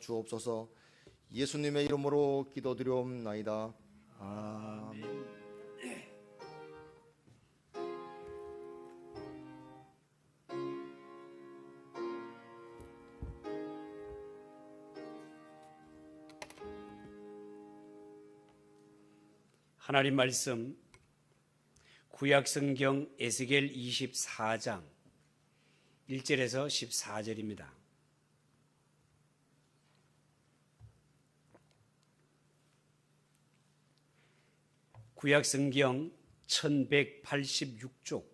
주옵소서. 예수님의 이름으로 기도드리옵나이다. 아멘. 하나님 말씀 구약성경 에스겔 24장 1절에서 14절입니다. 구약성경 1186쪽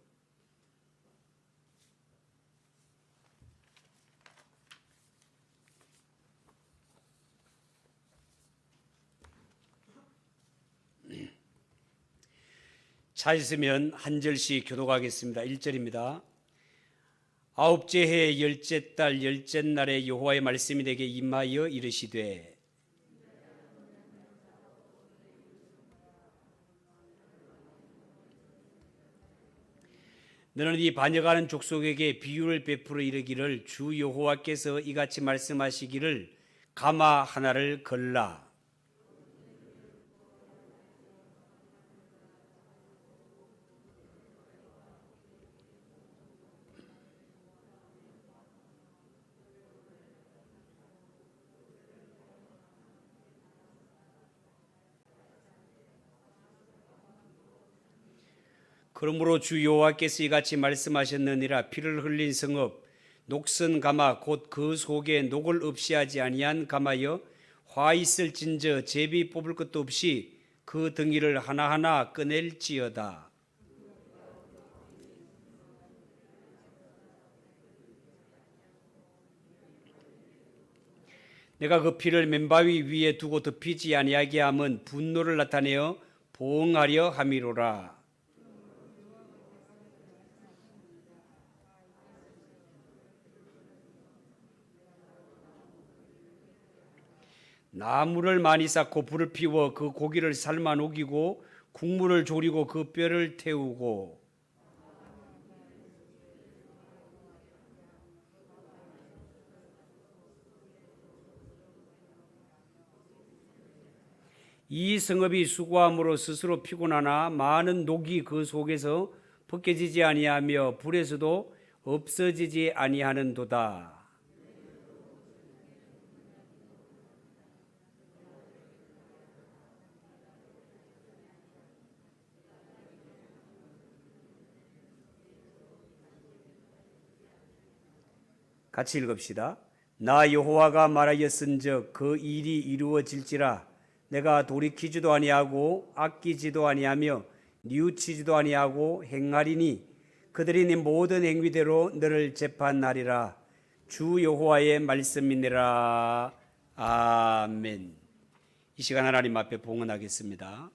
찾으시면 한 절씩 교독하겠습니다. 1절입니다. 아홉째 해 열째 달 열째 날에 여호와의 말씀이 내게 임하여 이르시되 너는 이 반역하는 족속에게 비유를 베풀어 이르기를 주 여호와께서 이같이 말씀하시기를 가마 하나를 걸라. 그러므로 주 여호와께서 이같이 말씀하셨느니라. 피를 흘린 성읍 녹슨 가마 곧 그 속에 녹을 없이 하지 아니한 가마여 화 있을진저 제비 뽑을 것도 없이 그 덩이를 하나하나 꺼낼지어다. 내가 그 피를 맨바위 위에 두고 덮이지 아니하게 함은 분노를 나타내어 보응하려 함이로라. 나무를 많이 쌓고 불을 피워 그 고기를 삶아 녹이고 국물을 졸이고 그 뼈를 태우고 이 성읍이 수고함으로 스스로 피곤하나 많은 녹이 그 속에서 벗겨지지 아니하며 불에서도 없어지지 아니하는도다. 같이 읽읍시다. 나 여호와가 말하였은즉 그 일이 이루어질지라. 내가 돌이키지도 아니하고 아끼지도 아니하며 뉘우치지도 아니하고 행하리니 그들이 네 모든 행위대로 너를 재판하리라. 주 여호와의 말씀이니라. 아멘. 이 시간 하나님 앞에 봉헌하겠습니다.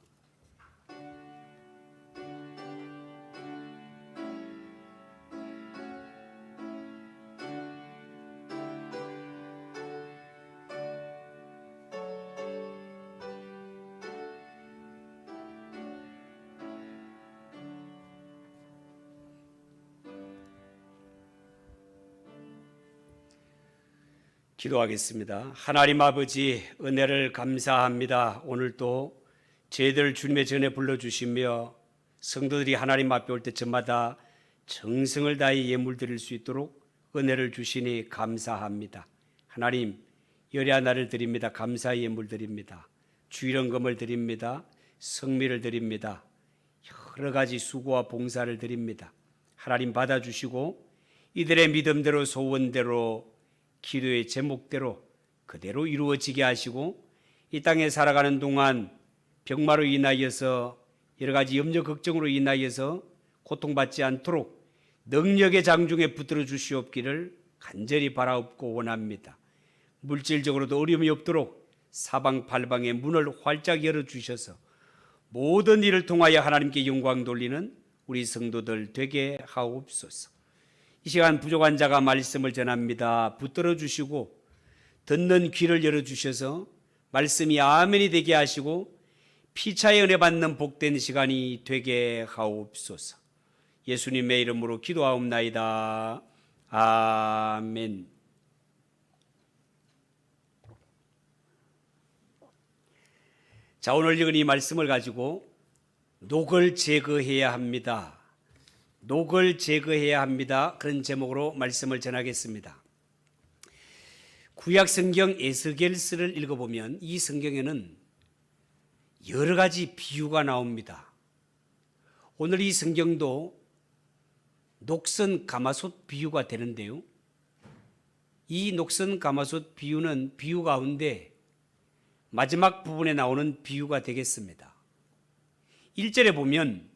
기도하겠습니다. 하나님 아버지 은혜를 감사합니다. 오늘도 저희들 주님의 전에 불러주시며 성도들이 하나님 앞에 올 때마다 정성을 다해 예물 드릴 수 있도록 은혜를 주시니 감사합니다. 하나님 열의 하나를 드립니다. 감사의 예물 드립니다. 주일헌금을 드립니다. 성미를 드립니다. 여러 가지 수고와 봉사를 드립니다. 하나님 받아주시고 이들의 믿음대로 소원대로 기도의 제목대로 그대로 이루어지게 하시고 이 땅에 살아가는 동안 병마로 인하여서 여러 가지 염려 걱정으로 인하여서 고통받지 않도록 능력의 장중에 붙들어 주시옵기를 간절히 바라옵고 원합니다. 물질적으로도 어려움이 없도록 사방팔방의 문을 활짝 열어주셔서 모든 일을 통하여 하나님께 영광 돌리는 우리 성도들 되게 하옵소서. 이 시간 부족한 자가 말씀을 전합니다. 붙들어 주시고 듣는 귀를 열어주셔서 말씀이 아멘이 되게 하시고 피차의 은혜 받는 복된 시간이 되게 하옵소서. 예수님의 이름으로 기도하옵나이다. 아멘. 자, 오늘 읽은 이 말씀을 가지고 녹을 제거해야 합니다. 녹을 제거해야 합니다. 그런 제목으로 말씀을 전하겠습니다. 구약 성경 에스겔서를 읽어보면 이 성경에는 여러 가지 비유가 나옵니다. 오늘 이 성경도 녹슨 가마솥 비유가 되는데요. 이 녹슨 가마솥 비유는 비유 가운데 마지막 부분에 나오는 비유가 되겠습니다. 1절에 보면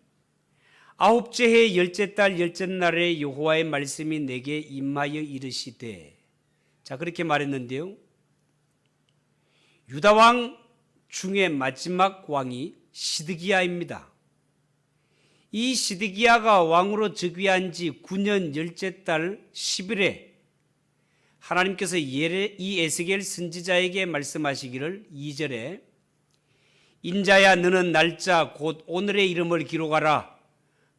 아홉째 해 열째 달 열째 날에 여호와의 말씀이 내게 임하여 이르시되, 자, 그렇게 말했는데요. 유다 왕 중에 마지막 왕이 시드기야입니다. 이 시드기야가 왕으로 즉위한 지 9년 열째 달 10일에 하나님께서 이 에스겔 선지자에게 말씀하시기를 2절에 인자야 너는 날짜 곧 오늘의 이름을 기록하라.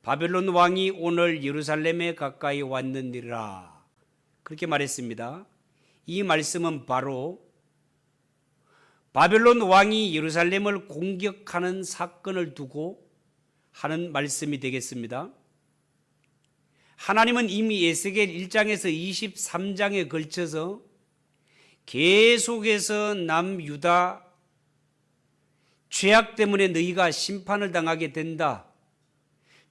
바벨론 왕이 오늘 예루살렘에 가까이 왔느니라. 그렇게 말했습니다. 이 말씀은 바로 바벨론 왕이 예루살렘을 공격하는 사건을 두고 하는 말씀이 되겠습니다. 하나님은 이미 에스겔 1장에서 23장에 걸쳐서 계속해서 남유다 죄악 때문에 너희가 심판을 당하게 된다,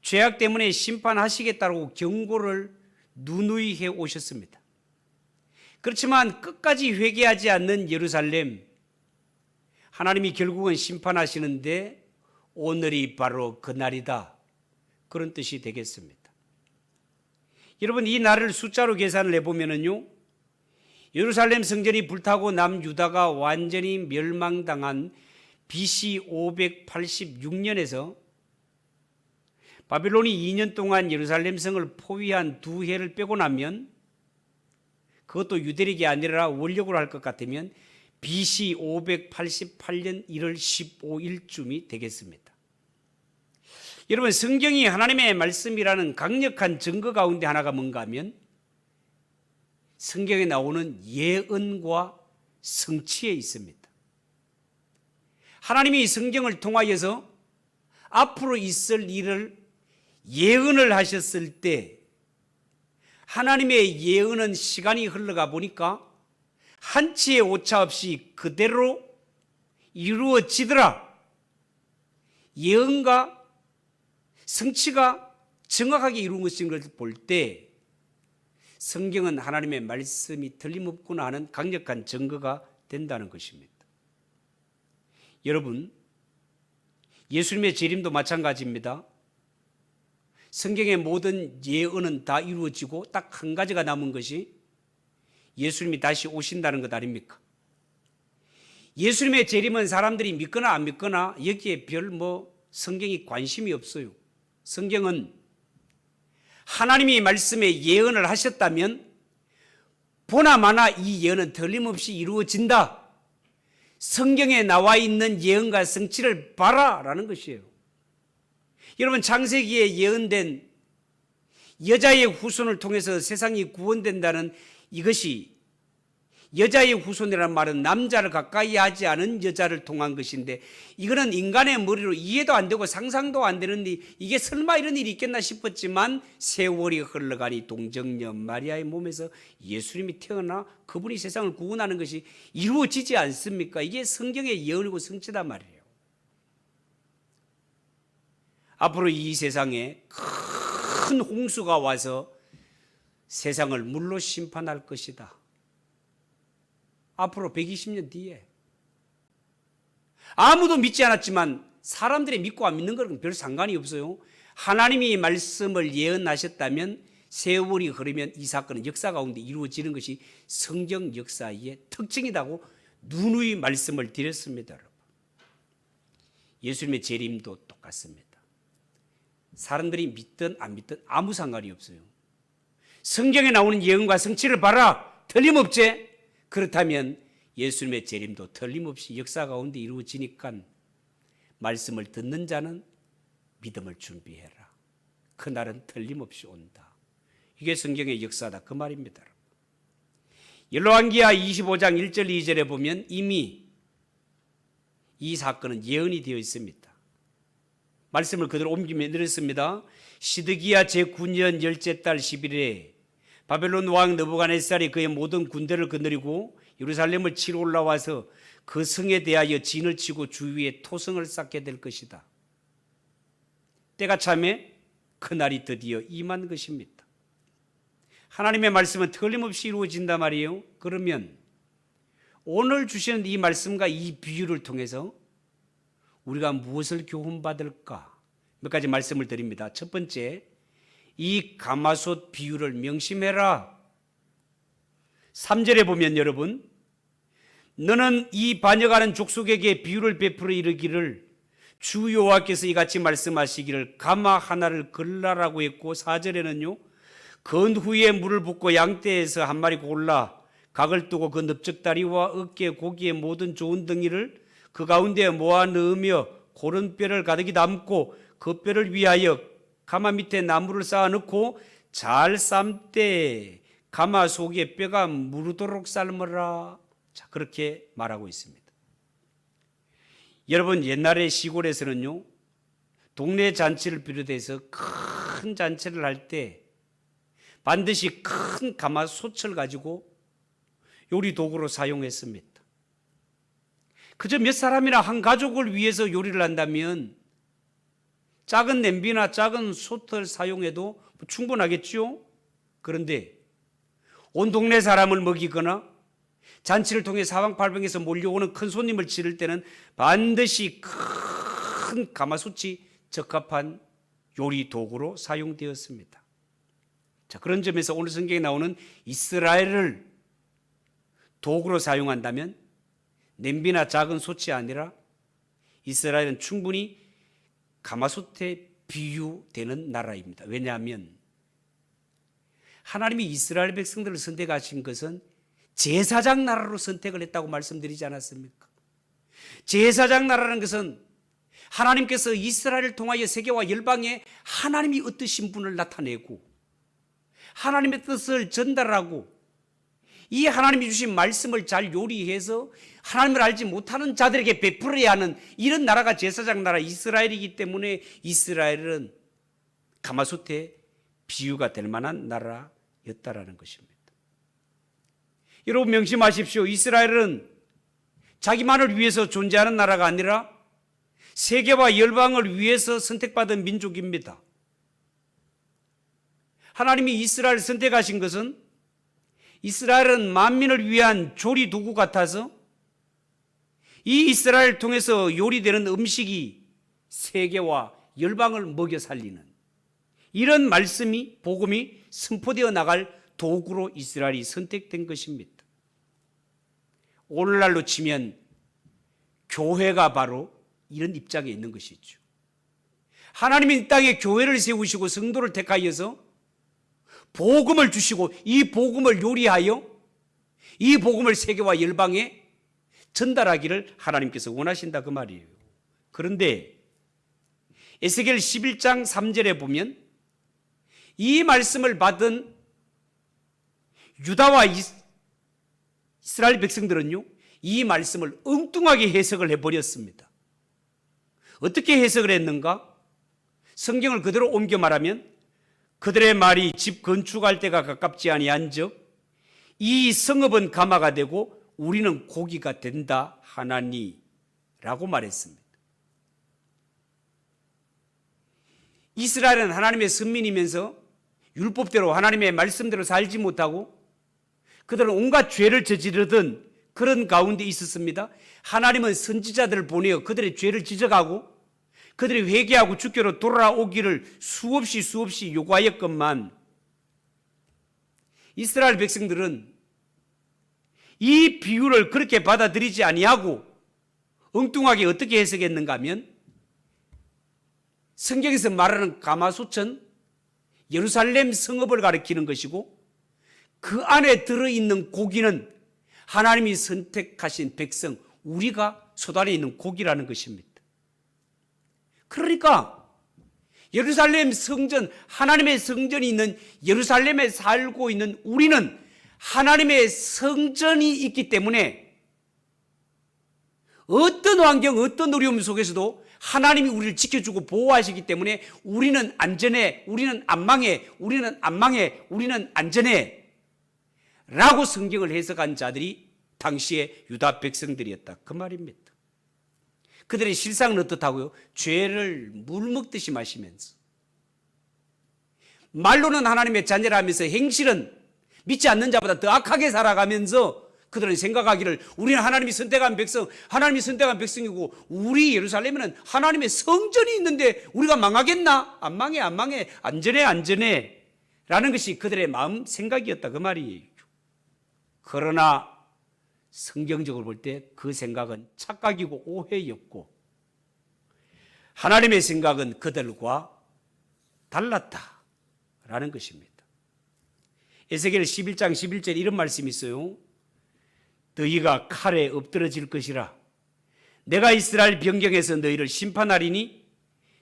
죄악 때문에 심판하시겠다고 경고를 누누이 해 오셨습니다. 그렇지만 끝까지 회개하지 않는 예루살렘, 하나님이 결국은 심판하시는데 오늘이 바로 그날이다, 그런 뜻이 되겠습니다. 여러분, 이 날을 숫자로 계산을 해보면요, 예루살렘 성전이 불타고 남유다가 완전히 멸망당한 BC 586년에서 바벨론이 2년 동안 예루살렘 성을 포위한 2해를 빼고 나면, 그것도 유대력이 아니라 원력으로 할 것 같으면 BC 588년 1월 15일쯤이 되겠습니다. 여러분, 성경이 하나님의 말씀이라는 강력한 증거 가운데 하나가 뭔가 하면 성경에 나오는 예언과 성취에 있습니다. 하나님이 성경을 통하여서 앞으로 있을 일을 예언을 하셨을 때, 하나님의 예언은 시간이 흘러가 보니까 한치의 오차 없이 그대로 이루어지더라. 예언과 성취가 정확하게 이루어진 것을 볼 때 성경은 하나님의 말씀이 틀림없구나 하는 강력한 증거가 된다는 것입니다. 여러분, 예수님의 재림도 마찬가지입니다. 성경의 모든 예언은 다 이루어지고 딱 한 가지가 남은 것이 예수님이 다시 오신다는 것 아닙니까? 예수님의 재림은 사람들이 믿거나 안 믿거나 여기에 별 성경이 관심이 없어요. 성경은 하나님이 말씀에 예언을 하셨다면 보나마나 이 예언은 틀림없이 이루어진다. 성경에 나와 있는 예언과 성취를 봐라라는 것이에요. 여러분, 창세기에 예언된 여자의 후손을 통해서 세상이 구원된다는 이것이, 여자의 후손이라는 말은 남자를 가까이 하지 않은 여자를 통한 것인데, 이거는 인간의 머리로 이해도 안 되고 상상도 안 되는 일, 이게 설마 이런 일이 있겠나 싶었지만 세월이 흘러가니 동정녀 마리아의 몸에서 예수님이 태어나 그분이 세상을 구원하는 것이 이루어지지 않습니까? 이게 성경의 예언이고 성취단 말이에요. 앞으로 이 세상에 큰 홍수가 와서 세상을 물로 심판할 것이다. 앞으로 120년 뒤에. 아무도 믿지 않았지만 사람들이 믿고 안 믿는 거는 별 상관이 없어요. 하나님이 말씀을 예언하셨다면 세월이 흐르면 이 사건은 역사 가운데 이루어지는 것이 성경 역사의 특징이라고 누누이 말씀을 드렸습니다. 여러분, 예수님의 재림도 똑같습니다. 사람들이 믿든 안 믿든 아무 상관이 없어요. 성경에 나오는 예언과 성취를 봐라. 틀림없지? 그렇다면 예수님의 재림도 틀림없이 역사 가운데 이루어지니까 말씀을 듣는 자는 믿음을 준비해라. 그날은 틀림없이 온다. 이게 성경의 역사다, 그 말입니다. 열왕기하 25장 1절 2절에 보면 이미 이 사건은 예언이 되어 있습니다. 말씀을 그대로 옮기면 이렇습니다. 시드기야 제9년 열째 달 10일에 바벨론 왕 느부갓네살이 그의 모든 군대를 거느리고 예루살렘을 치러 올라와서 그 성에 대하여 진을 치고 주위에 토성을 쌓게 될 것이다. 때가 참에 그날이 드디어 임한 것입니다. 하나님의 말씀은 틀림없이 이루어진단 말이에요. 그러면 오늘 주시는 이 말씀과 이 비유를 통해서 우리가 무엇을 교훈받을까? 몇 가지 말씀을 드립니다. 첫 번째, 이 가마솥 비유를 명심해라. 3절에 보면 여러분, 너는 이 반역하는 족속에게 비유를 베풀어 이르기를 주 여호와께서 이같이 말씀하시기를 가마 하나를 걸라라고 했고, 4절에는요 건 후에 물을 붓고 양떼에서 한 마리 골라 각을 두고 그 넓적다리와 어깨 고기의 모든 좋은 덩이를 그 가운데 모아 넣으며 고른 뼈를 가득히 담고 그 뼈를 위하여 가마 밑에 나무를 쌓아 넣고 잘 삶때 가마 속에 뼈가 무르도록 삶으라. 자, 그렇게 말하고 있습니다. 여러분, 옛날에 시골에서는요 동네 잔치를 비롯해서 큰 잔치를 할 때 반드시 큰 가마솥을 가지고 요리 도구로 사용했습니다. 그저 몇 사람이나 한 가족을 위해서 요리를 한다면 작은 냄비나 작은 솥을 사용해도 충분하겠죠. 그런데 온 동네 사람을 먹이거나 잔치를 통해 사방팔방에서 몰려오는 큰 손님을 치를 때는 반드시 큰 가마솥이 적합한 요리 도구로 사용되었습니다. 자, 그런 점에서 오늘 성경에 나오는 이스라엘을 도구로 사용한다면 냄비나 작은 솥이 아니라 이스라엘은 충분히 가마솥에 비유되는 나라입니다. 왜냐하면 하나님이 이스라엘 백성들을 선택하신 것은 제사장 나라로 선택을 했다고 말씀드리지 않았습니까? 제사장 나라라는 것은 하나님께서 이스라엘을 통하여 세계와 열방에 하나님이 어떠신 분을 나타내고 하나님의 뜻을 전달하고 이 하나님이 주신 말씀을 잘 요리해서 하나님을 알지 못하는 자들에게 베풀어야 하는 이런 나라가 제사장 나라 이스라엘이기 때문에 이스라엘은 가마솥에 비유가 될 만한 나라였다라는 것입니다. 여러분 명심하십시오. 이스라엘은 자기만을 위해서 존재하는 나라가 아니라 세계와 열방을 위해서 선택받은 민족입니다. 하나님이 이스라엘을 선택하신 것은 이스라엘은 만민을 위한 조리 도구 같아서 이 이스라엘을 통해서 요리되는 음식이 세계와 열방을 먹여 살리는 이런 말씀이 복음이 선포되어 나갈 도구로 이스라엘이 선택된 것입니다. 오늘날로 치면 교회가 바로 이런 입장에 있는 것이죠. 하나님이 이 땅에 교회를 세우시고 성도를 택하여서 복음을 주시고 이 복음을 요리하여 이 복음을 세계와 열방에 전달하기를 하나님께서 원하신다 그 말이에요. 그런데 에스겔 11장 3절에 보면 이 말씀을 받은 유다와 이스라엘 백성들은요 이 말씀을 엉뚱하게 해석을 해버렸습니다. 어떻게 해석을 했는가? 성경을 그대로 옮겨 말하면 그들의 말이 집 건축할 때가 가깝지 아니한즉 이 성읍은 가마가 되고 우리는 고기가 된다 하나니라고 말했습니다. 이스라엘은 하나님의 선민이면서 율법대로 하나님의 말씀대로 살지 못하고 그들은 온갖 죄를 저지르던 그런 가운데 있었습니다. 하나님은 선지자들을 보내어 그들의 죄를 지적하고 그들이 회개하고 주께로 돌아오기를 수없이 요구하였건만 이스라엘 백성들은 이 비유를 그렇게 받아들이지 아니하고 엉뚱하게 어떻게 해석했는가 하면 성경에서 말하는 가마솥은 예루살렘 성읍을 가리키는 것이고 그 안에 들어있는 고기는 하나님이 선택하신 백성 우리가 솥 안에 있는 고기라는 것입니다. 그러니까 예루살렘 성전, 하나님의 성전이 있는 예루살렘에 살고 있는 우리는 하나님의 성전이 있기 때문에 어떤 환경, 어떤 어려움 속에서도 하나님이 우리를 지켜주고 보호하시기 때문에 우리는 안전해, 우리는 안 망해, 우리는 안 망해, 우리는 안전해 라고 성경을 해석한 자들이 당시의 유다 백성들이었다, 그 말입니다. 그들의 실상은 어떻다고요? 죄를 물 먹듯이 마시면서, 말로는 하나님의 자녀라 하면서 행실은 믿지 않는 자보다 더 악하게 살아가면서 그들은 생각하기를 우리는 하나님이 선택한 백성, 하나님이 선택한 백성이고 우리 예루살렘에는 하나님의 성전이 있는데 우리가 망하겠나? 안 망해, 안 망해, 안전해, 안전해 라는 것이 그들의 마음 생각이었다, 그 말이에요. 그러나 성경적으로 볼 때 그 생각은 착각이고 오해였고 하나님의 생각은 그들과 달랐다라는 것입니다. 에스겔 11장 11절 이런 말씀이 있어요. 너희가 칼에 엎드러질 것이라. 내가 이스라엘 변경에서 너희를 심판하리니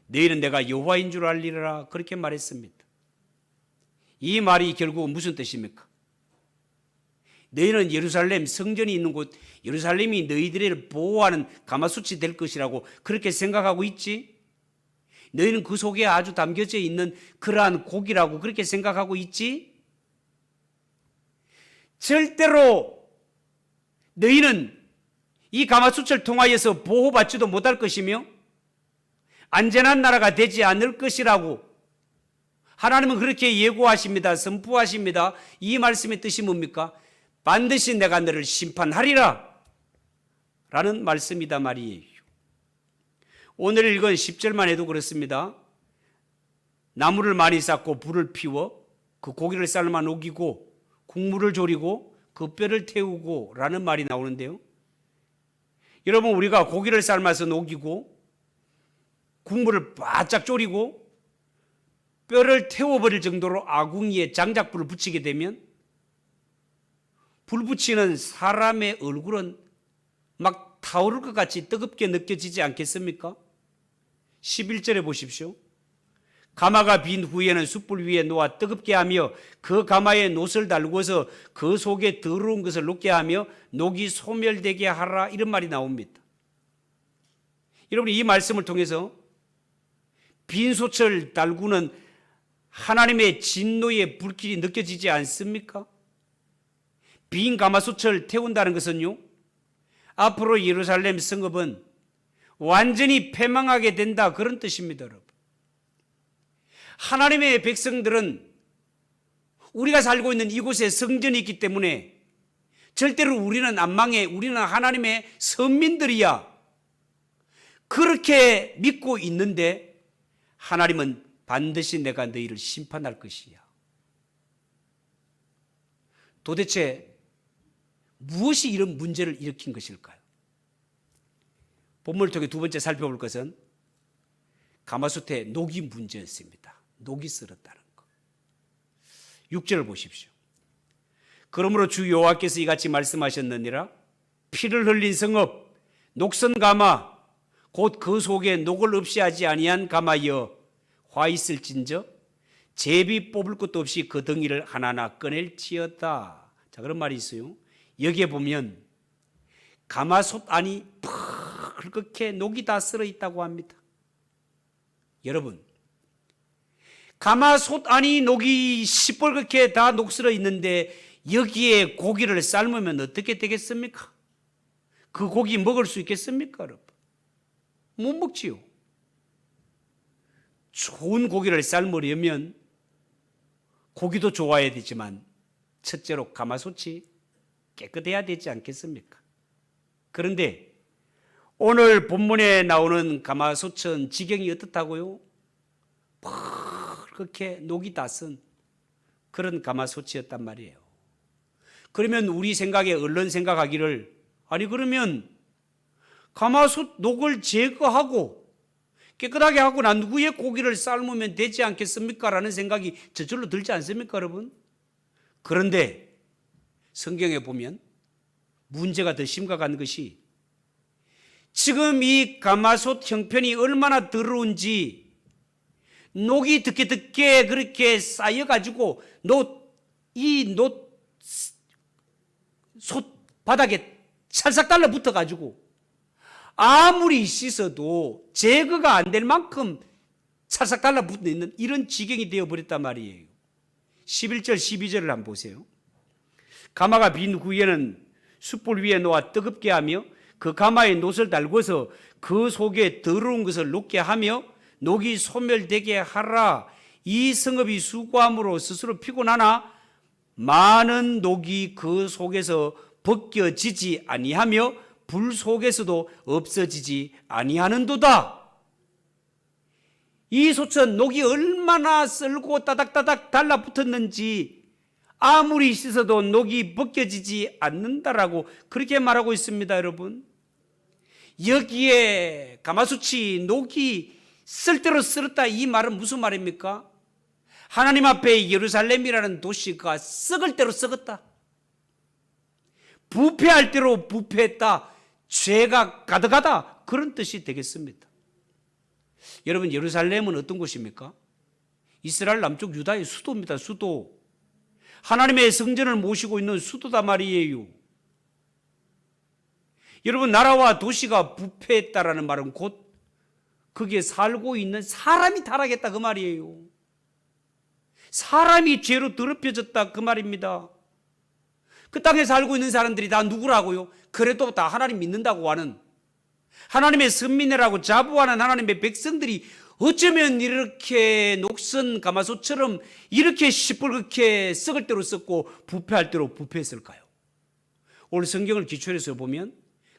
너희는 내가 여호와인 줄 알리라. 그렇게 말했습니다. 이 말이 결국 무슨 뜻입니까? 너희는 예루살렘 성전이 있는 곳, 예루살렘이 너희들을 보호하는 가마솥이 될 것이라고 그렇게 생각하고 있지? 너희는 그 속에 아주 담겨져 있는 그러한 고기라고 그렇게 생각하고 있지? 절대로 너희는 이 가마솥을 통하여서 보호받지도 못할 것이며 안전한 나라가 되지 않을 것이라고 하나님은 그렇게 예고하십니다. 선포하십니다. 이 말씀의 뜻이 뭡니까? 반드시 내가 너를 심판하리라 라는 말씀이다 말이에요. 오늘 읽은 10절만 해도 그렇습니다. 나무를 많이 쌓고 불을 피워 그 고기를 삶아 녹이고 국물을 졸이고 그 뼈를 태우고 라는 말이 나오는데요. 여러분, 우리가 고기를 삶아서 녹이고 국물을 바짝 졸이고 뼈를 태워버릴 정도로 아궁이에 장작불을 붙이게 되면 불 붙이는 사람의 얼굴은 막 타오를 것 같이 뜨겁게 느껴지지 않겠습니까? 11절에 보십시오. 가마가 빈 후에는 숯불 위에 놓아 뜨겁게 하며 그 가마에 놋을 달구어서 그 속에 더러운 것을 녹게 하며 녹이 소멸되게 하라, 이런 말이 나옵니다. 여러분, 이 말씀을 통해서 빈 솥을 달구는 하나님의 진노의 불길이 느껴지지 않습니까? 빈 가마솥을 태운다는 것은요, 앞으로 예루살렘 성읍은 완전히 패망하게 된다, 그런 뜻입니다. 여러분, 하나님의 백성들은 우리가 살고 있는 이곳에 성전이 있기 때문에 절대로 우리는 안 망해, 우리는 하나님의 선민들이야, 그렇게 믿고 있는데 하나님은 반드시 내가 너희를 심판할 것이야. 도대체 무엇이 이런 문제를 일으킨 것일까요? 본문을 통해 두 번째 살펴볼 것은 가마솥의 녹이 문제였습니다. 녹이 쓸었다는 것. 6절을 보십시오. 그러므로 주 여호와께서 이같이 말씀하셨느니라. 피를 흘린 성읍, 녹선 가마, 곧 그 속에 녹을 없이 하지 아니한 가마여 화 있을진저 제비 뽑을 것도 없이 그 덩이를 하나하나 꺼낼지어다. 자, 그런 말이 있어요. 여기에 보면 가마솥 안이 펄겋게 녹이 다 쓸어 있다고 합니다. 여러분, 가마솥 안이 녹이 시뻘겋게 다 녹슬어 있는데 여기에 고기를 삶으면 어떻게 되겠습니까? 그 고기 먹을 수 있겠습니까, 여러분? 못 먹지요. 좋은 고기를 삶으려면 고기도 좋아야 되지만 첫째로 가마솥이 깨끗해야 되지 않겠습니까? 그런데 오늘 본문에 나오는 가마솥은 지경이 어떻다고요? 그렇게 녹이 다 쓴 그런 가마솥이었단 말이에요. 그러면 우리 생각에 얼른 생각하기를, 아니 그러면 가마솥 녹을 제거하고 깨끗하게 하고 난 후에 고기를 삶으면 되지 않겠습니까? 라는 생각이 저절로 들지 않습니까, 여러분? 그런데 성경에 보면 문제가 더 심각한 것이 지금 이 가마솥 형편이 얼마나 더러운지 녹이 듣게 그렇게 쌓여가지고 이 솥 바닥에 찰싹 달라붙어가지고 아무리 씻어도 제거가 안 될 만큼 찰싹 달라붙어 있는 이런 지경이 되어버렸단 말이에요. 11절 12절을 한번 보세요. 가마가 빈 후에는 숯불 위에 놓아 뜨겁게 하며 그 가마에 놋을 달궈서 그 속에 더러운 것을 녹게 하며 녹이 소멸되게 하라. 이 성읍이 수고함으로 스스로 피곤하나 많은 녹이 그 속에서 벗겨지지 아니하며 불 속에서도 없어지지 아니하는도다. 이 솥은 녹이 얼마나 썰고 따닥따닥 달라붙었는지 아무리 씻어도 녹이 벗겨지지 않는다라고 그렇게 말하고 있습니다, 여러분. 여기에 가마솥이 녹이 쓸 대로 썰었다, 이 말은 무슨 말입니까? 하나님 앞에 예루살렘이라는 도시가 썩을 대로 썩었다, 부패할 대로 부패했다, 죄가 가득하다, 그런 뜻이 되겠습니다. 여러분, 예루살렘은 어떤 곳입니까? 이스라엘 남쪽 유다의 수도입니다. 수도. 하나님의 성전을 모시고 있는 수도다 말이에요. 여러분, 나라와 도시가 부패했다라는 말은 곧 거기에 살고 있는 사람이 타락했다 그 말이에요. 사람이 죄로 더럽혀졌다 그 말입니다. 그 땅에 살고 있는 사람들이 다 누구라고요? 그래도 다 하나님 믿는다고 하는, 하나님의 선민이라고 자부하는 하나님의 백성들이 어쩌면 이렇게 녹슨 가마솥처럼 이렇게 시뻘겋게 썩을 대로 썩고 부패할 대로 부패했을까요? 오늘 성경을 기초로 해서 보면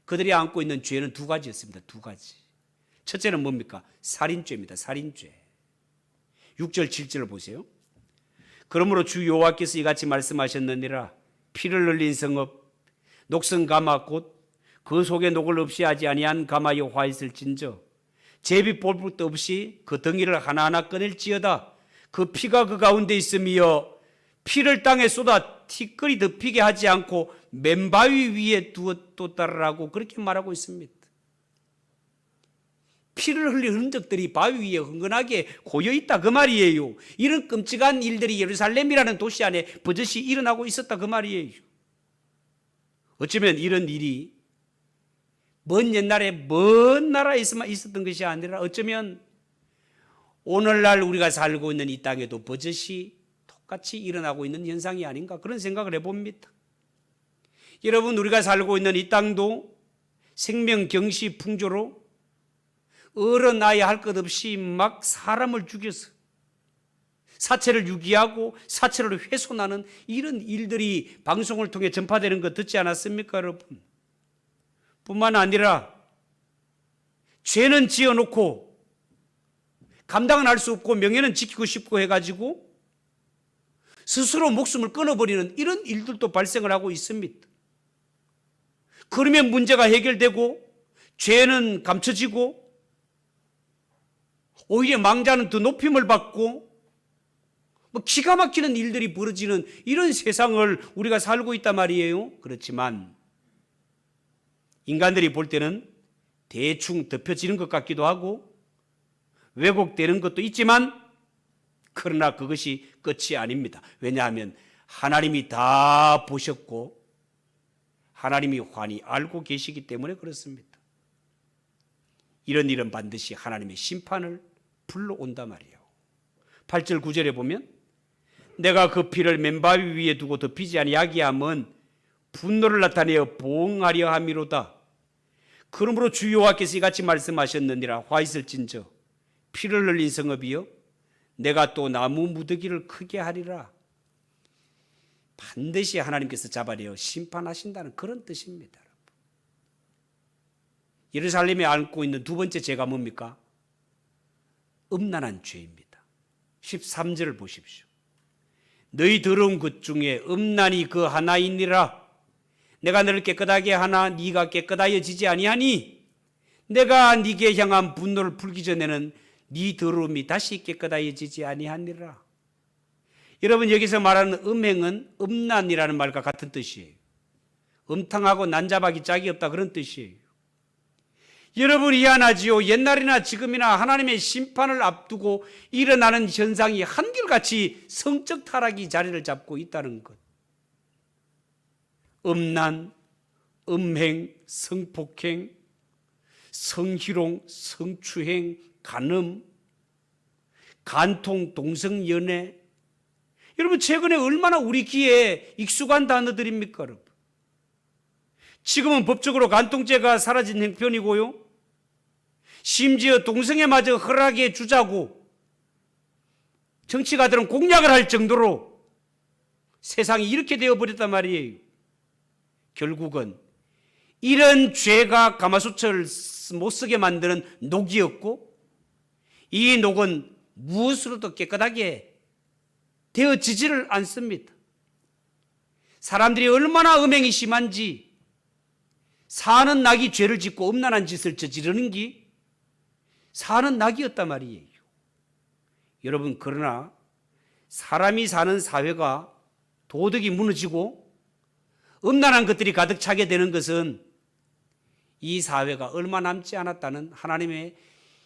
그들이 안고 있는 죄는 두 가지였습니다. 두 가지. 첫째는 뭡니까? 살인죄입니다. 살인죄. 6절 7절을 보세요. 그러므로 주 여호와께서 이같이 말씀하셨느니라. 피를 흘린 성읍 녹슨 가마 곧 그 속에 녹을 없이 하지 아니한 가마에 화 있을진저 제비 볼 것도 없이 그 덩이를 하나하나 꺼낼지어다. 그 피가 그 가운데 있으며 피를 땅에 쏟아 티끌이 덮이게 하지 않고 맨바위 위에 두었다라고 그렇게 말하고 있습니다. 피를 흘린 흔적들이 바위 위에 흥건하게 고여있다 그 말이에요. 이런 끔찍한 일들이 예루살렘이라는 도시 안에 버젓이 일어나고 있었다 그 말이에요. 어쩌면 이런 일이 먼 옛날에 먼 나라에서만 있었던 것이 아니라 어쩌면 오늘날 우리가 살고 있는 이 땅에도 버젓이 똑같이 일어나고 있는 현상이 아닌가 그런 생각을 해봅니다. 여러분, 우리가 살고 있는 이 땅도 생명경시 풍조로 어른 아이 할 것 없이 막 사람을 죽여서 사체를 유기하고 사체를 훼손하는 이런 일들이 방송을 통해 전파되는 거 듣지 않았습니까, 여러분? 뿐만 아니라 죄는 지어놓고 감당은 할 수 없고 명예는 지키고 싶고 해가지고 스스로 목숨을 끊어버리는 이런 일들도 발생을 하고 있습니다. 그러면 문제가 해결되고 죄는 감춰지고 오히려 망자는 더 높임을 받고 기가 막히는 일들이 벌어지는 이런 세상을 우리가 살고 있단 말이에요. 그렇지만 인간들이 볼 때는 대충 덮여지는 것 같기도 하고 왜곡되는 것도 있지만 그러나 그것이 끝이 아닙니다. 왜냐하면 하나님이 다 보셨고 하나님이 환히 알고 계시기 때문에 그렇습니다. 이런 일은 반드시 하나님의 심판을 불러온단 말이에요. 8절 9절에 보면 내가 그 피를 맨바위 위에 두고 덮이지 아니하게 함은 분노를 나타내어 보응하려 함이로다. 그러므로 주 여호와께서 이같이 말씀하셨느니라. 화 있을진저 피를 흘린 성읍이여 내가 또 나무 무더기를 크게 하리라. 반드시 하나님께서 잡아내어 심판하신다는 그런 뜻입니다. 예루살렘에 안고 있는 두 번째 죄가 뭡니까? 음란한 죄입니다. 13절을 보십시오. 너희 더러운 것 중에 음란이 그 하나이니라. 내가 너를 깨끗하게 하나 네가 깨끗하여지지 아니하니 내가 네게 향한 분노를 풀기 전에는 네 더러움이 다시 깨끗하여지지 아니하니라. 여러분, 여기서 말하는 음행은 음란이라는 말과 같은 뜻이에요. 음탕하고 난잡하기 짝이 없다 그런 뜻이에요. 여러분, 이해하지요? 옛날이나 지금이나 하나님의 심판을 앞두고 일어나는 현상이 한결같이 성적 타락이 자리를 잡고 있다는 것. 음란, 음행, 성폭행, 성희롱, 성추행, 간음, 간통, 동성연애. 여러분 최근에 얼마나 우리 귀에 익숙한 단어들입니까 여러분? 지금은 법적으로 간통죄가 사라진 형편이고요. 심지어 동성애마저 허락해 주자고 정치가들은 공약을 할 정도로 세상이 이렇게 되어버렸단 말이에요. 결국은 이런 죄가 가마솥을 못 쓰게 만드는 녹이었고 이 녹은 무엇으로도 깨끗하게 되어지지를 않습니다. 사람들이 얼마나 음행이 심한지 사는 낙이 죄를 짓고 음란한 짓을 저지르는 게 사는 낙이었단 말이에요. 여러분 그러나 사람이 사는 사회가 도덕이 무너지고 음란한 것들이 가득 차게 되는 것은 이 사회가 얼마 남지 않았다는 하나님의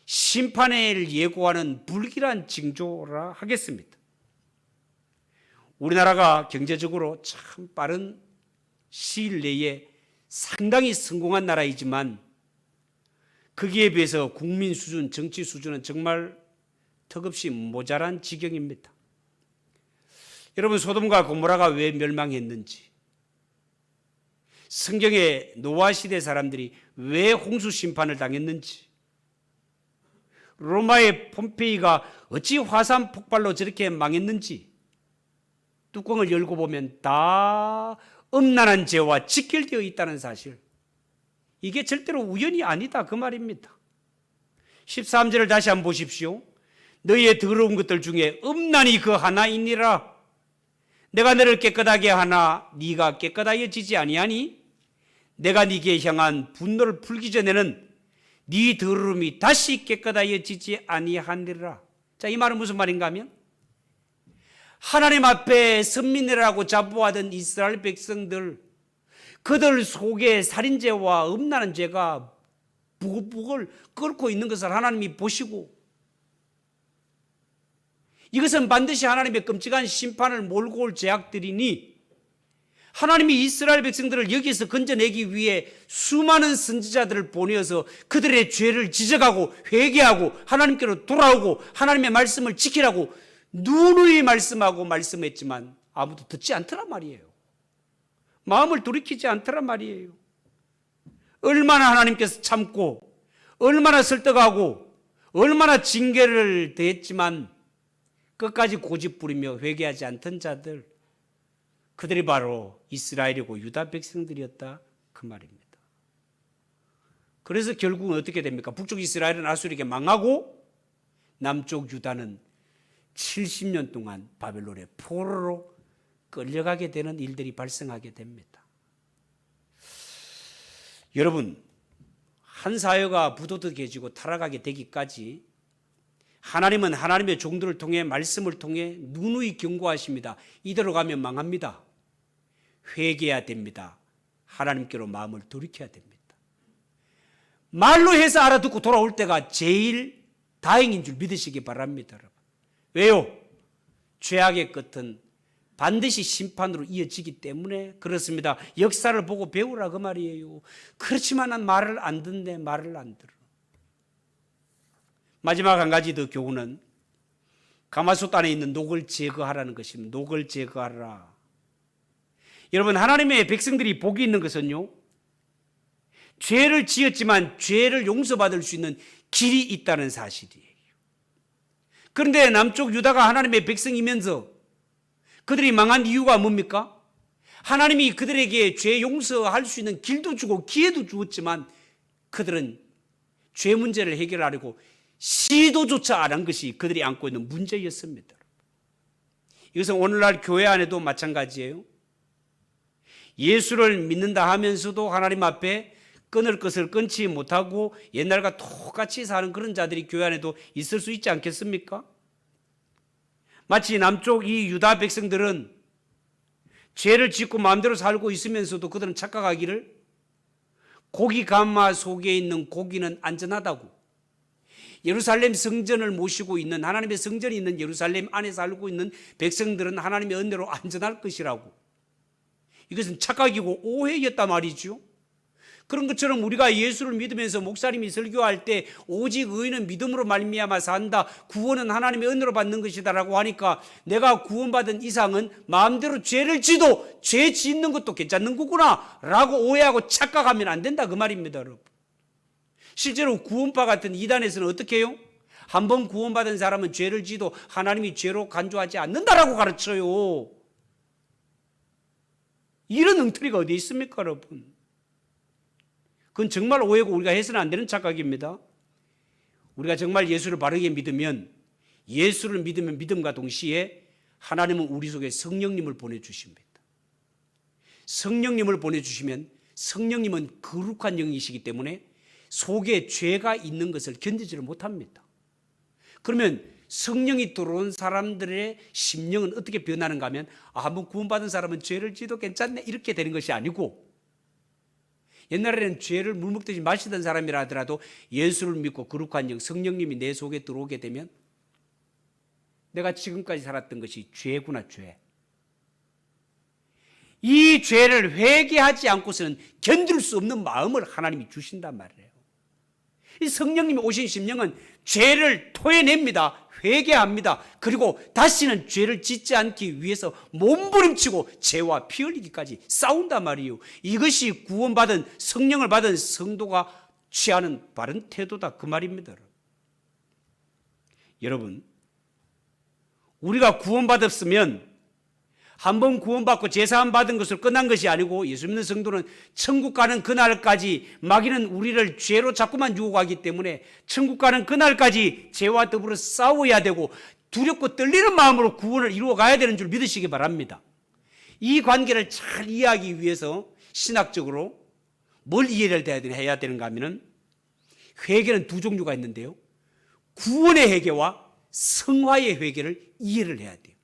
심판을 예고하는 불길한 징조라 하겠습니다. 우리나라가 경제적으로 참 빠른 시일 내에 상당히 성공한 나라이지만 거기에 비해서 국민 수준, 정치 수준은 정말 턱없이 모자란 지경입니다. 여러분 소돔과 고모라가 왜 멸망했는지, 성경의 노아 시대 사람들이 왜 홍수 심판을 당했는지, 로마의 폼페이가 어찌 화산 폭발로 저렇게 망했는지 뚜껑을 열고 보면 다 음란한 죄와 직결되어 있다는 사실, 이게 절대로 우연이 아니다 그 말입니다. 13절을 다시 한번 보십시오. 너희의 더러운 것들 중에 음란이 그 하나이니라. 내가 너를 깨끗하게 하나 네가 깨끗하여지지 아니하니 내가 네게 향한 분노를 풀기 전에는 네 더러움이 다시 깨끗하여지지 아니하니라. 자, 이 말은 무슨 말인가 하면 하나님 앞에 선민이라고 자부하던 이스라엘 백성들, 그들 속에 살인죄와 음란한 죄가 부글부글 끓고 있는 것을 하나님이 보시고 이것은 반드시 하나님의 끔찍한 심판을 몰고 올 죄악들이니 하나님이 이스라엘 백성들을 여기서 건져내기 위해 수많은 선지자들을 보내어서 그들의 죄를 지적하고 회개하고 하나님께로 돌아오고 하나님의 말씀을 지키라고 누누이 말씀하고 말씀했지만 아무도 듣지 않더란 말이에요. 마음을 돌이키지 않더란 말이에요. 얼마나 하나님께서 참고 얼마나 설득하고 얼마나 징계를 대했지만 끝까지 고집부리며 회개하지 않던 자들, 그들이 바로 이스라엘이고 유다 백성들이었다 그 말입니다. 그래서 결국은 어떻게 됩니까? 북쪽 이스라엘은 아수르에게 망하고 남쪽 유다는 70년 동안 바벨론의 포로로 끌려가게 되는 일들이 발생하게 됩니다. 여러분, 한 사회가 부도덕해지고 타락하게 되기까지 하나님은 하나님의 종들을 통해 말씀을 통해 누누이 경고하십니다. 이대로 가면 망합니다. 회개해야 됩니다. 하나님께로 마음을 돌이켜야 됩니다. 말로 해서 알아듣고 돌아올 때가 제일 다행인 줄 믿으시기 바랍니다. 여러분. 왜요? 죄악의 끝은 반드시 심판으로 이어지기 때문에 그렇습니다. 역사를 보고 배우라 그 말이에요. 그렇지만 난 말을 안 듣네, 말을 안 들어. 마지막 한 가지 더 교훈은 가마솥 안에 있는 녹을 제거하라는 것입니다. 녹을 제거하라. 여러분, 하나님의 백성들이 복이 있는 것은요, 죄를 지었지만 죄를 용서받을 수 있는 길이 있다는 사실이에요. 그런데 남쪽 유다가 하나님의 백성이면서 그들이 망한 이유가 뭡니까? 하나님이 그들에게 죄 용서할 수 있는 길도 주고 기회도 주었지만 그들은 죄 문제를 해결하려고 시도조차 안 한 것이 그들이 안고 있는 문제였습니다. 이것은 오늘날 교회 안에도 마찬가지예요. 예수를 믿는다 하면서도 하나님 앞에 끊을 것을 끊지 못하고 옛날과 똑같이 사는 그런 자들이 교회 안에도 있을 수 있지 않겠습니까? 마치 남쪽 이 유다 백성들은 죄를 짓고 마음대로 살고 있으면서도 그들은 착각하기를 고기 가마 속에 있는 고기는 안전하다고, 예루살렘 성전을 모시고 있는, 하나님의 성전이 있는 예루살렘 안에 살고 있는 백성들은 하나님의 은혜로 안전할 것이라고, 이것은 착각이고 오해였단 말이죠. 그런 것처럼 우리가 예수를 믿으면서 목사님이 설교할 때 오직 의인은 믿음으로 말미암아 산다, 구원은 하나님의 은혜로 받는 것이다라고 하니까 내가 구원받은 이상은 마음대로 죄를 지도 죄 짓는 것도 괜찮는 거구나 라고 오해하고 착각하면 안 된다 그 말입니다. 여러분, 실제로 구원파 같은 이단에서는 어떻게 해요? 한번 구원받은 사람은 죄를 지도 하나님이 죄로 간주하지 않는다라고 가르쳐요. 이런 엉터리가 어디 있습니까, 여러분? 그건 정말 오해고 우리가 해서는 안 되는 착각입니다. 우리가 정말 예수를 바르게 믿으면, 예수를 믿으면 믿음과 동시에 하나님은 우리 속에 성령님을 보내주십니다. 성령님을 보내주시면 성령님은 거룩한 영이시기 때문에 속에 죄가 있는 것을 견디지를 못합니다. 그러면 성령이 들어온 사람들의 심령은 어떻게 변하는가 하면 한번 구원받은 사람은 죄를 지도 괜찮네 이렇게 되는 것이 아니고, 옛날에는 죄를 물 먹듯이 마시던 사람이라 하더라도 예수를 믿고 거룩한 영 성령님이 내 속에 들어오게 되면 내가 지금까지 살았던 것이 죄구나, 죄. 이 죄를 회개하지 않고서는 견딜 수 없는 마음을 하나님이 주신단 말이에요. 이 성령님이 오신 심령은 죄를 토해냅니다. 회개합니다. 그리고 다시는 죄를 짓지 않기 위해서 몸부림치고 죄와 피 흘리기까지 싸운단 말이에요. 이것이 구원받은 성령을 받은 성도가 취하는 바른 태도다 그 말입니다. 여러분, 우리가 구원받았으면 한번 구원받고 제사함 받은 것을 끝난 것이 아니고, 예수 믿는 성도는 천국 가는 그날까지, 마귀는 우리를 죄로 자꾸만 유혹하기 때문에 천국 가는 그날까지 죄와 더불어 싸워야 되고 두렵고 떨리는 마음으로 구원을 이루어 가야 되는 줄 믿으시기 바랍니다. 이 관계를 잘 이해하기 위해서 신학적으로 뭘 이해를 해야 되는가 하면, 회개는 두 종류가 있는데요, 구원의 회개와 성화의 회개를 이해를 해야 돼요.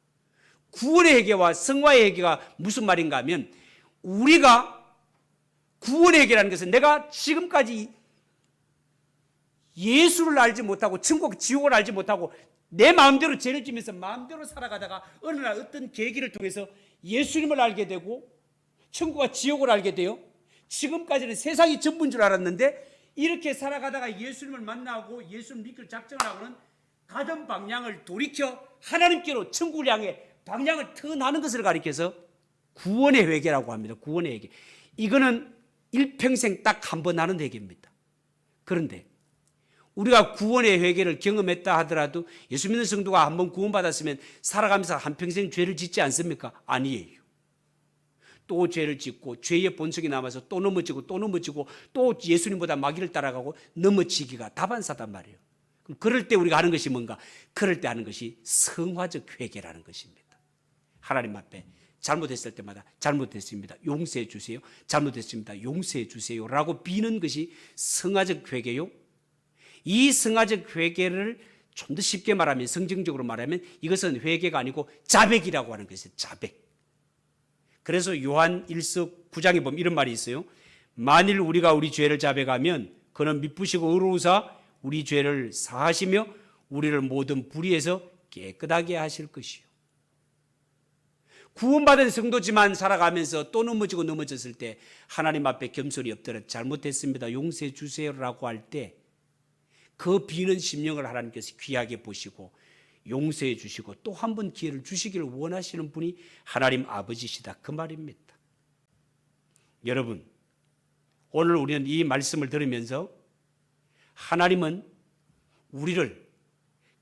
구원의 회개와 성화의 회개가 무슨 말인가 하면, 우리가 구원의 회개라는 것은 내가 지금까지 예수를 알지 못하고 천국 지옥을 알지 못하고 내 마음대로 죄를 지면서 마음대로 살아가다가 어느 날 어떤 계기를 통해서 예수님을 알게 되고 천국과 지옥을 알게 돼요. 지금까지는 세상이 전부인 줄 알았는데 이렇게 살아가다가 예수님을 만나고 예수를 믿기를 작정을 하고는 가던 방향을 돌이켜 하나님께로 천국을 향해 방향을 터나는 것을 가리켜서 구원의 회개라고 합니다. 구원의 회개. 이거는 일평생 딱 한 번 하는 회개입니다. 그런데 우리가 구원의 회개를 경험했다 하더라도 예수 믿는 성도가 한 번 구원받았으면 살아가면서 한평생 죄를 짓지 않습니까? 아니에요. 또 죄를 짓고 죄의 본성이 남아서 또 넘어지고 또 넘어지고 또 예수님보다 마귀를 따라가고 넘어지기가 다반사단 말이에요. 그럴 때 우리가 하는 것이 뭔가? 그럴 때 하는 것이 성화적 회개라는 것입니다. 하나님 앞에 잘못했을 때마다 잘못했습니다, 용서해 주세요, 잘못했습니다, 용서해 주세요 라고 비는 것이 성화적 회개요. 이 성화적 회개를 좀 더 쉽게 말하면, 성경적으로 말하면 이것은 회개가 아니고 자백이라고 하는 것이에요. 자백. 그래서 요한 1서 9장에 보면 이런 말이 있어요. 만일 우리가 우리 죄를 자백하면 그는 미쁘시고 의로우사 우리 죄를 사하시며 우리를 모든 불의에서 깨끗하게 하실 것이요. 구원받은 성도지만 살아가면서 또 넘어지고 넘어졌을 때 하나님 앞에 겸손히 엎드려 잘못했습니다, 용서해 주세요라고 할 때 그 비는 심령을 하나님께서 귀하게 보시고 용서해 주시고 또 한 번 기회를 주시기를 원하시는 분이 하나님 아버지시다 그 말입니다. 여러분, 오늘 우리는 이 말씀을 들으면서 하나님은 우리를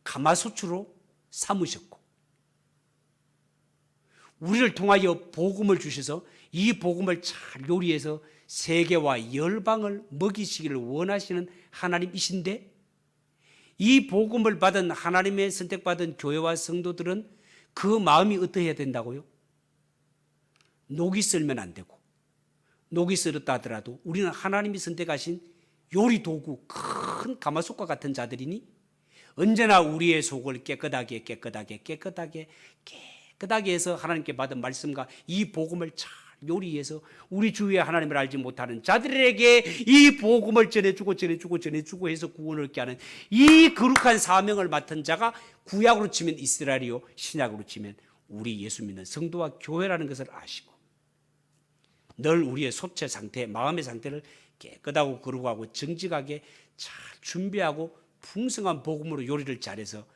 가마솥으로 삼으셨고 우리를 통하여 복음을 주셔서 이 복음을 잘 요리해서 세계와 열방을 먹이시기를 원하시는 하나님이신데, 이 복음을 받은 하나님의 선택받은 교회와 성도들은 그 마음이 어떠해야 된다고요? 녹이 썰면 안 되고, 녹이 썰었다 하더라도 우리는 하나님이 선택하신 요리 도구, 큰 가마솥과 같은 자들이니 언제나 우리의 속을 깨끗하게 해서 하나님께 받은 말씀과 이 복음을 잘 요리해서 우리 주위에 하나님을 알지 못하는 자들에게 이 복음을 전해주고 해서 구원을 얻게 하는 이 거룩한 사명을 맡은 자가 구약으로 치면 이스라엘이요, 신약으로 치면 우리 예수 믿는 성도와 교회라는 것을 아시고 늘 우리의 소체 상태, 마음의 상태를 깨끗하고 거룩하고 정직하게 잘 준비하고 풍성한 복음으로 요리를 잘해서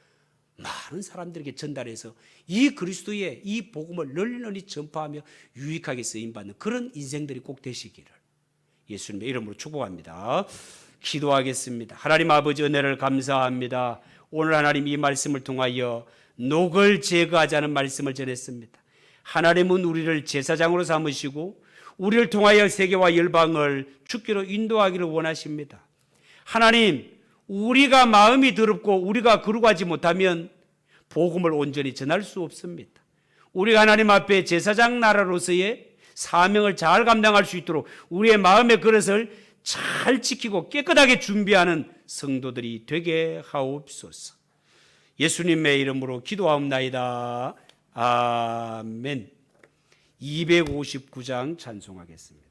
많은 사람들에게 전달해서 이 그리스도의 이 복음을 널리 전파하며 유익하게 쓰임받는 그런 인생들이 꼭 되시기를 예수님의 이름으로 축복합니다. 기도하겠습니다. 하나님 아버지 은혜를 감사합니다. 오늘 하나님 이 말씀을 통하여 녹을 제거하자는 말씀을 전했습니다. 하나님은 우리를 제사장으로 삼으시고 우리를 통하여 세계와 열방을 주께로 인도하기를 원하십니다. 하나님, 우리가 마음이 더럽고 우리가 거룩하지 못하면 복음을 온전히 전할 수 없습니다. 우리가 하나님 앞에 제사장 나라로서의 사명을 잘 감당할 수 있도록 우리의 마음의 그릇을 잘 지키고 깨끗하게 준비하는 성도들이 되게 하옵소서. 예수님의 이름으로 기도하옵나이다. 아멘. 259장 찬송하겠습니다.